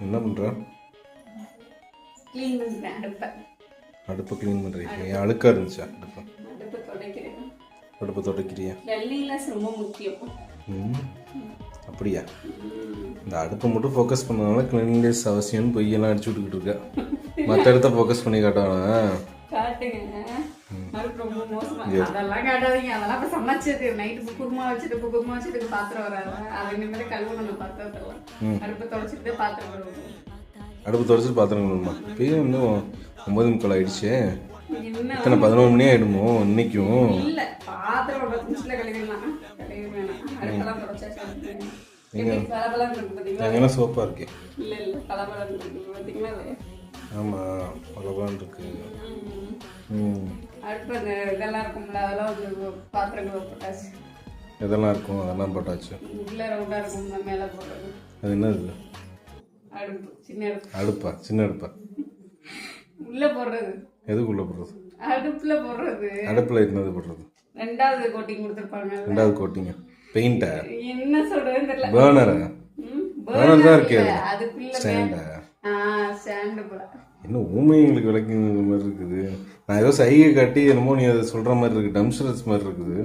என்ன பண்ணுற? க்ளீன் பண்ணுறேன் அடுப்பை. அடுப்பை க்ளீன் பண்ணுறீங்க? ஏன் அழுக்காக இருந்துச்சா அடுப்பை? அடுப்பை துடைக்கிறேன். அடுப்பை துடைக்கிறியா? கிளீனஸ் ரொம்ப முக்கியம். அப்படியா? இந்த அடுப்பை மட்டும் ஃபோக்கஸ் பண்ணனால கிளீன்லெஸ் அவசியம்னு பொய்யெல்லாம் அடிச்சு விட்டுக்கிட்டு இருக்கா. மற்ற இடத்த ஃபோக்கஸ் பண்ணி காட்டானா? காட்டுங்க. அடுப்பு ரொம்ப மோசமா. அதெல்லாம் காட்டாதீங்க. அதெல்லாம் இப்போ சமைச்சது. நைட்டு குருமா வச்சுட்டு பாத்திரம் வராது. அது இனிமேல் கழுவணும் பாத்திரத்தெல்லாம். அடுப்பை துடைச்சிட்டு பாத்திரம் கழுவணும். அடுப்பு துடைச்சிட்டு பாத்திரம் கழுவணுமா? இப்பயும் இன்னும் 9:45 ஆயிடுச்சு. இத்தனை 11 மணி ஆயிடுமோ இன்னைக்கும்? இல்ல, பாத்திரம் 10 நிமிஷத்துல கழுவிடலாம். அடுப்பெல்லாம் துடைச்சாச்சு. எங்கன்னா சோப்பா இருக்கு. இல்ல பலபலம் இருக்கு பார்த்தீங்களா? ஆமாம், பலபலம் இருக்கு. அடுப்பு அந்த இதெல்லாம் இருக்கும்ல, அதெல்லாம் பாத்திரங்கள் போட்டாச்சு. இதெல்லாம் இருக்கும், அதெல்லாம் போட்டாச்சு. உள்ள ரவுண்டா இருக்கும், மேலே போடுறது. அது என்னது? அடுப்பு. சின்ன அடுப்பு. அடுப்பா? சின்ன அடுப்பா? உள்ள போடுறது. எதுக்குள்ள போடுறது? அடுப்புல போடுறது. அடுப்புல என்னது போடுறது? 2வது கோட்டிங் கொடுத்துருப்பாங்க. 2வது கோட்டிங்க? பெயிண்டா? என்ன சொல்றதுன்னு தெரியல. பர்னரா? பர்னர் தான் இருக்கு. அதுக்குள்ள ஸ்டாண்டா? ஸ்டாண்டு போல. என்ன ஊமைங்களுக்கு விளக்குற மாதிரி இருக்குது. நான் ஏதோ சைகை காட்டி என்னமோ நீ அதை சொல்ற மாதிரி இருக்கு. டம்ஸ்டர்ஸ் மாதிரி இருக்குது.